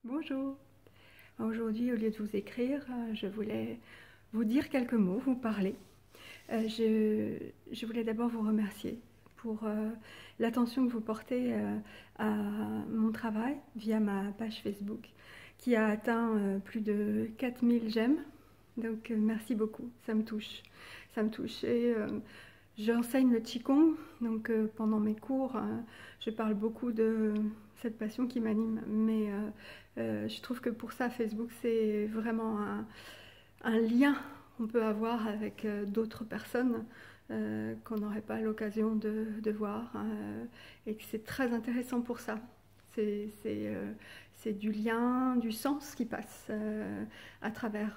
Bonjour. Aujourd'hui, au lieu de vous écrire, je voulais vous dire quelques mots, vous parler. Je voulais d'abord vous remercier pour l'attention que vous portez à mon travail via ma page Facebook qui a atteint plus de 4000 j'aime. Donc merci beaucoup, ça me touche. Ça me touche. Et j'enseigne le Qigong, donc pendant mes cours, je parle beaucoup de cette passion qui m'anime, mais je trouve que pour ça, Facebook, c'est vraiment un lien qu'on peut avoir avec d'autres personnes qu'on n'aurait pas l'occasion de voir, et que c'est très intéressant pour ça. C'est du lien, du sens qui passe à travers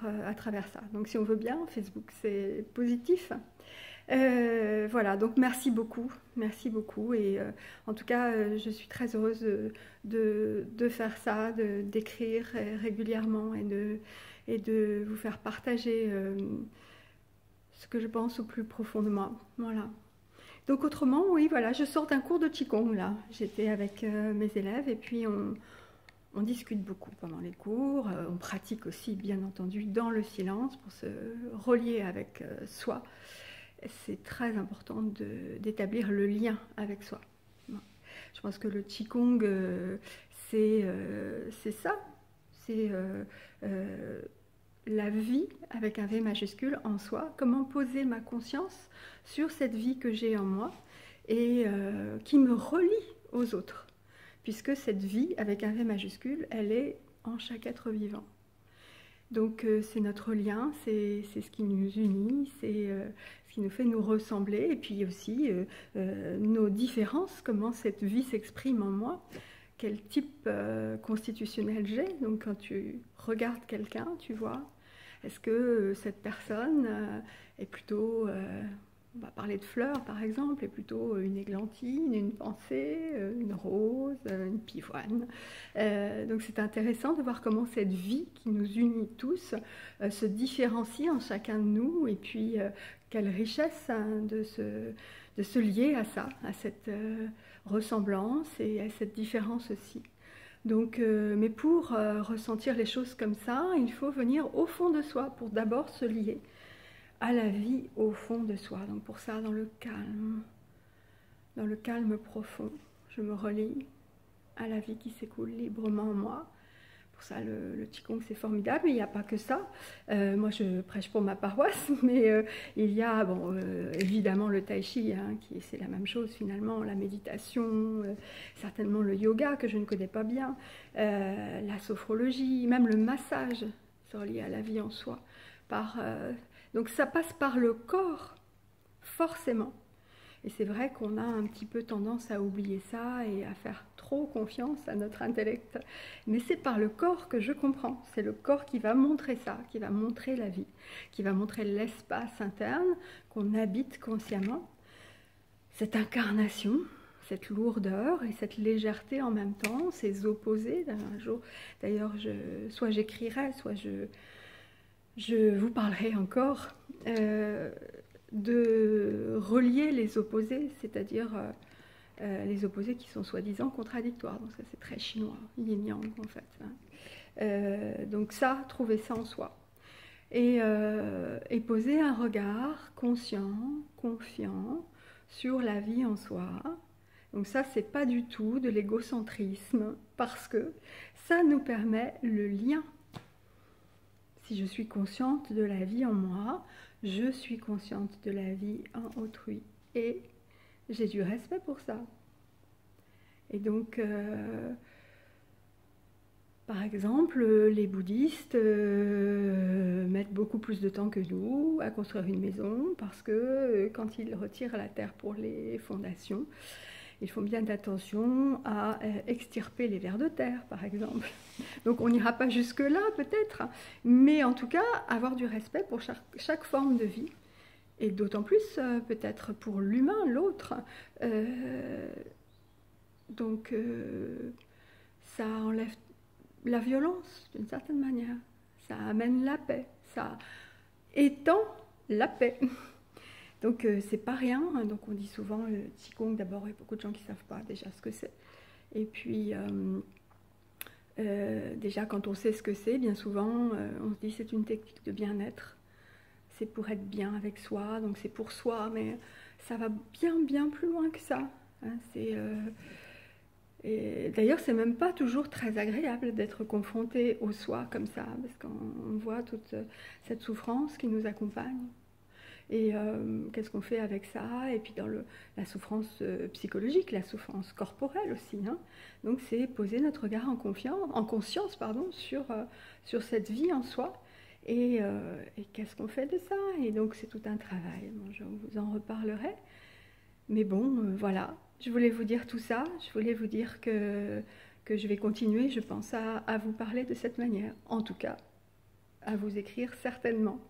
ça. Donc si on veut bien, Facebook, c'est positif. Voilà, donc merci beaucoup, et en tout cas je suis très heureuse de faire ça, d'écrire régulièrement et de vous faire partager ce que je pense au plus profond de moi. Voilà. Donc autrement, oui, voilà, je sors d'un cours de Qigong là. J'étais avec mes élèves et puis on discute beaucoup pendant les cours. On pratique aussi, bien entendu, dans le silence pour se relier avec soi. C'est très important d'établir le lien avec soi. Je pense que le Qigong, c'est ça. C'est la vie avec un V majuscule en soi. Comment poser ma conscience sur cette vie que j'ai en moi et qui me relie aux autres. Puisque cette vie avec un V majuscule, elle est en chaque être vivant. Donc c'est notre lien, c'est ce qui nous unit, c'est ce qui nous fait nous ressembler, et puis aussi nos différences, comment cette vie s'exprime en moi, quel type constitutionnel j'ai. Donc quand tu regardes quelqu'un, tu vois, est-ce que cette personne est plutôt... on va parler de fleurs par exemple, est plutôt une églantine, une pensée, une rose, une pivoine. Donc c'est intéressant de voir comment cette vie qui nous unit tous se différencie en chacun de nous, et puis quelle richesse hein, de se lier à ça, à cette ressemblance et à cette différence aussi. Donc, mais pour ressentir les choses comme ça, il faut venir au fond de soi pour d'abord se lier à la vie au fond de soi. Donc pour ça, dans le calme profond, je me relie à la vie qui s'écoule librement en moi. Pour ça, le Qigong, c'est formidable, mais il n'y a pas que ça. Moi, je prêche pour ma paroisse, mais il y a bon, évidemment le Tai Chi, hein, c'est la même chose finalement, la méditation, certainement le yoga, que je ne connais pas bien, la sophrologie, même le massage, se relier à la vie en soi, donc ça passe par le corps, forcément. Et c'est vrai qu'on a un petit peu tendance à oublier ça et à faire trop confiance à notre intellect. Mais c'est par le corps que je comprends. C'est le corps qui va montrer ça, qui va montrer la vie, qui va montrer l'espace interne qu'on habite consciemment. Cette incarnation, cette lourdeur et cette légèreté en même temps, ces opposés. Un jour, d'ailleurs, soit j'écrirai, soit je vous parlerai encore de relier les opposés, c'est-à-dire les opposés qui sont soi-disant contradictoires. Donc ça c'est très chinois, yin-yang en fait. Hein. Donc ça, trouver ça en soi. Et poser un regard conscient, confiant sur la vie en soi. Donc ça, c'est pas du tout de l'égocentrisme, parce que ça nous permet le lien. Si je suis consciente de la vie en moi, je suis consciente de la vie en autrui. Et j'ai du respect pour ça. Et donc, par exemple, les bouddhistes mettent beaucoup plus de temps que nous à construire une maison, parce que quand ils retirent la terre pour les fondations, ils font bien attention à extirper les vers de terre, par exemple. Donc on n'ira pas jusque-là, peut-être, mais en tout cas, avoir du respect pour chaque forme de vie, et d'autant plus, peut-être, pour l'humain, l'autre. Donc, ça enlève la violence, d'une certaine manière. Ça amène la paix, ça étend la paix. Donc c'est pas rien, donc on dit souvent le Qigong, d'abord il y a beaucoup de gens qui ne savent pas déjà ce que c'est. Et puis Déjà, quand on sait ce que c'est, bien souvent, on se dit c'est une technique de bien-être. C'est pour être bien avec soi, donc c'est pour soi, mais ça va bien plus loin que ça. Hein, et d'ailleurs, c'est même pas toujours très agréable d'être confronté au soi comme ça, parce qu'on voit toute cette souffrance qui nous accompagne. Et qu'est-ce qu'on fait avec ça? Et puis dans la souffrance psychologique, la souffrance corporelle aussi. Hein. Donc c'est poser notre regard en conscience sur cette vie en soi. Et qu'est-ce qu'on fait de ça? Et donc c'est tout un travail. Bon, je vous en reparlerai. Mais bon, voilà. Je voulais vous dire tout ça. Je voulais vous dire que je vais continuer, je pense, à vous parler de cette manière. En tout cas, à vous écrire certainement.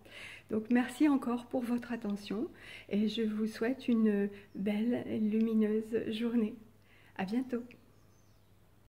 Donc merci encore pour votre attention et je vous souhaite une belle, lumineuse journée. À bientôt.